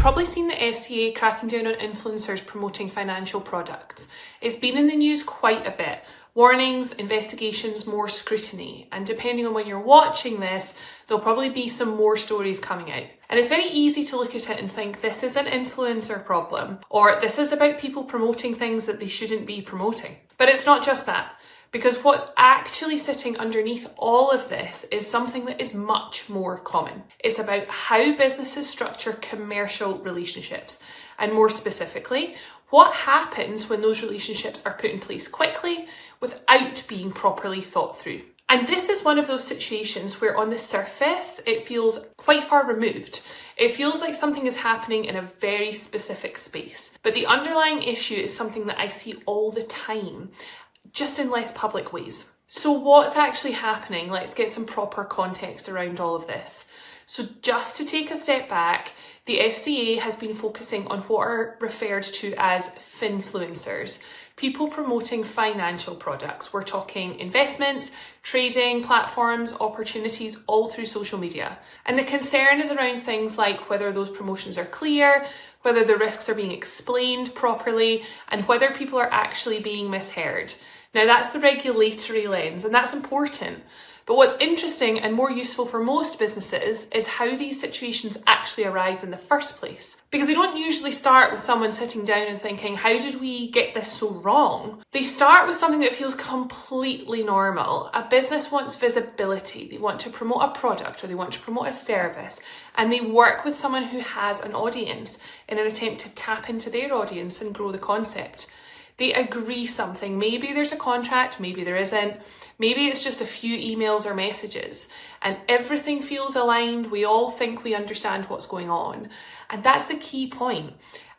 probably seen the FCA cracking down on influencers promoting financial products. It's been in the news quite a bit. Warnings, investigations, more scrutiny. And depending on when you're watching this, there'll probably be some more stories coming out. And it's very easy to look at it and think this is an influencer problem, or this is about people promoting things that they shouldn't be promoting. But it's not just that. Because what's actually sitting underneath all of this is something that is much more common. It's about how businesses structure commercial relationships. And more specifically, what happens when those relationships are put in place quickly without being properly thought through. And this is one of those situations where on the surface, it feels quite far removed. It feels like something is happening in a very specific space. But the underlying issue is something that I see all the time, just in less public ways. So what's actually happening? Let's get some proper context around all of this. So just to take a step back, the FCA has been focusing on what are referred to as finfluencers, people promoting financial products. We're talking investments, trading, platforms, opportunities, all through social media. And the concern is around things like whether those promotions are clear, whether the risks are being explained properly, and whether people are actually being misheard. Now that's the regulatory lens, and that's important. But what's interesting and more useful for most businesses is how these situations actually arise in the first place. Because they don't usually start with someone sitting down and thinking, how did we get this so wrong? They start with something that feels completely normal. A business wants visibility. They want to promote a product or they want to promote a service. And they work with someone who has an audience in an attempt to tap into their audience and grow the concept. They agree something. Maybe there's a contract, maybe there isn't. Maybe it's just a few emails or messages and everything feels aligned. We all think we understand what's going on. And that's the key point.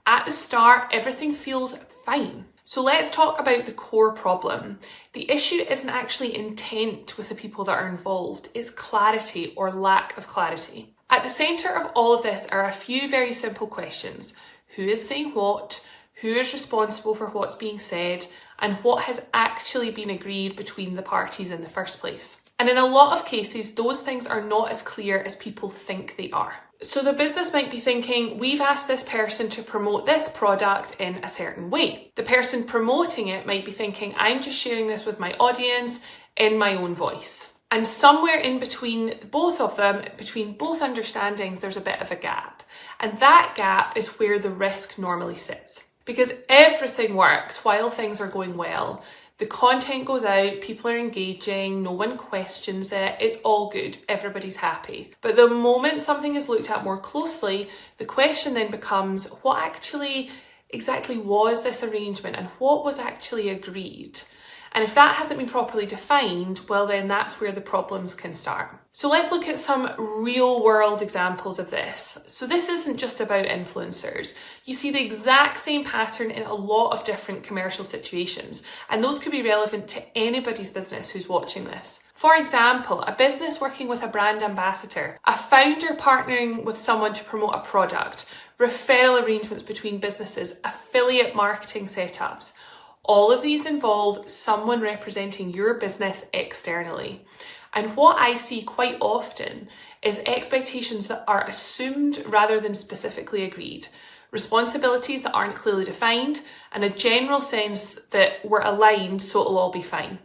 At the start, everything feels fine. So let's talk about the core problem. The issue isn't actually intent with the people that are involved. It's clarity or lack of clarity. At the centre of all of this are a few very simple questions. Who is saying what? Who is responsible for what's being said, and what has actually been agreed between the parties in the first place. And in a lot of cases, those things are not as clear as people think they are. So the business might be thinking, we've asked this person to promote this product in a certain way. The person promoting it might be thinking, I'm just sharing this with my audience in my own voice. And somewhere in between both of them, between both understandings, there's a bit of a gap. And that gap is where the risk normally sits. Because everything works while things are going well. The content goes out, people are engaging, no one questions it, it's all good, everybody's happy. But the moment something is looked at more closely, the question then becomes, what actually exactly was this arrangement and what was actually agreed? And if that hasn't been properly defined, well then that's where the problems can start. So let's look at some real world examples of this. So this isn't just about influencers. You see the exact same pattern in a lot of different commercial situations, and those could be relevant to anybody's business who's watching this. For example, a business working with a brand ambassador, a founder partnering with someone to promote a product, referral arrangements between businesses, affiliate marketing setups. All of these involve someone representing your business externally. And what I see quite often is expectations that are assumed rather than specifically agreed, responsibilities that aren't clearly defined, and a general sense that we're aligned so it'll all be fine.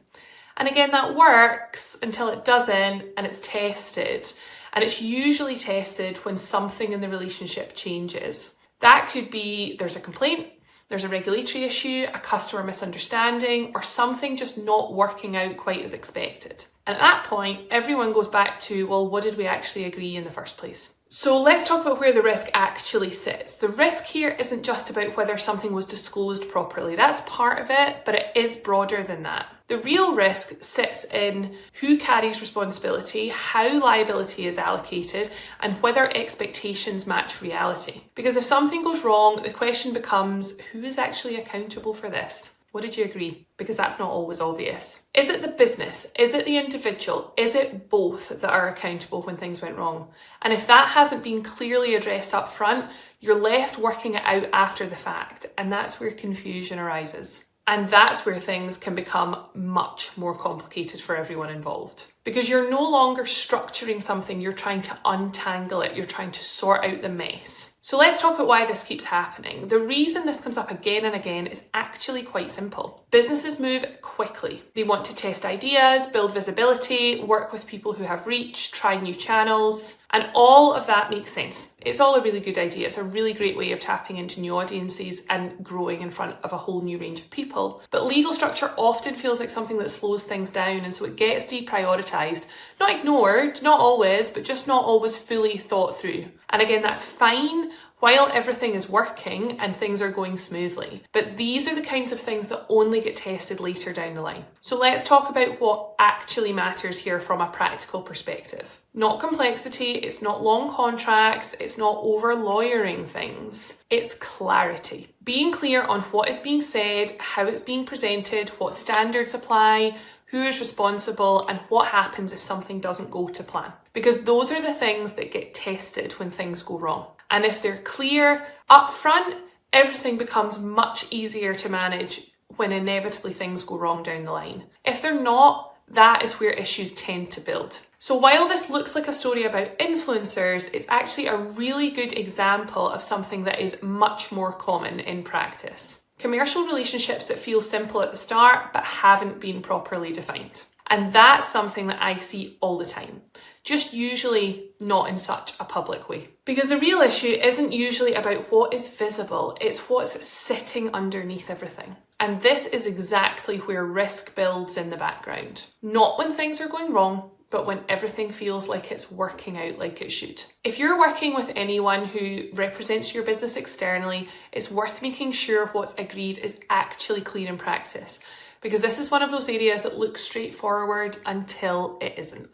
And again, that works until it doesn't, and it's tested. And it's usually tested when something in the relationship changes. That could be there's a complaint, there's a regulatory issue, a customer misunderstanding, or something just not working out quite as expected. And at that point, everyone goes back to, well, what did we actually agree in the first place? So let's talk about where the risk actually sits. The risk here isn't just about whether something was disclosed properly. That's part of it, but it is broader than that. The real risk sits in who carries responsibility, how liability is allocated, and whether expectations match reality. Because if something goes wrong, the question becomes, who is actually accountable for this? What did you agree? Because that's not always obvious. Is it the business? Is it the individual? Is it both that are accountable when things went wrong? And if that hasn't been clearly addressed up front, you're left working it out after the fact. And that's where confusion arises. And that's where things can become much more complicated for everyone involved. Because you're no longer structuring something, you're trying to untangle it, you're trying to sort out the mess. So let's talk about why this keeps happening. The reason this comes up again and again is actually quite simple. Businesses move quickly. They want to test ideas, build visibility, work with people who have reach, try new channels, and all of that makes sense. It's all a really good idea. It's a really great way of tapping into new audiences and growing in front of a whole new range of people. But legal structure often feels like something that slows things down, and so it gets deprioritised. Not ignored, not always, but just not always fully thought through. And again, that's fine while everything is working and things are going smoothly. But these are the kinds of things that only get tested later down the line. So let's talk about what actually matters here from a practical perspective. Not complexity, it's not long contracts, it's not over lawyering things, it's clarity. Being clear on what is being said, how it's being presented, what standards apply, who is responsible, and what happens if something doesn't go to plan. Because those are the things that get tested when things go wrong. And if they're clear up front, everything becomes much easier to manage when inevitably things go wrong down the line. If they're not, that is where issues tend to build. So while this looks like a story about influencers, it's actually a really good example of something that is much more common in practice. Commercial relationships that feel simple at the start but haven't been properly defined. And that's something that I see all the time, just usually not in such a public way. Because the real issue isn't usually about what is visible, it's what's sitting underneath everything. And this is exactly where risk builds in the background. Not when things are going wrong, but when everything feels like it's working out like it should. If you're working with anyone who represents your business externally, it's worth making sure what's agreed is actually clear in practice, because this is one of those areas that looks straightforward until it isn't.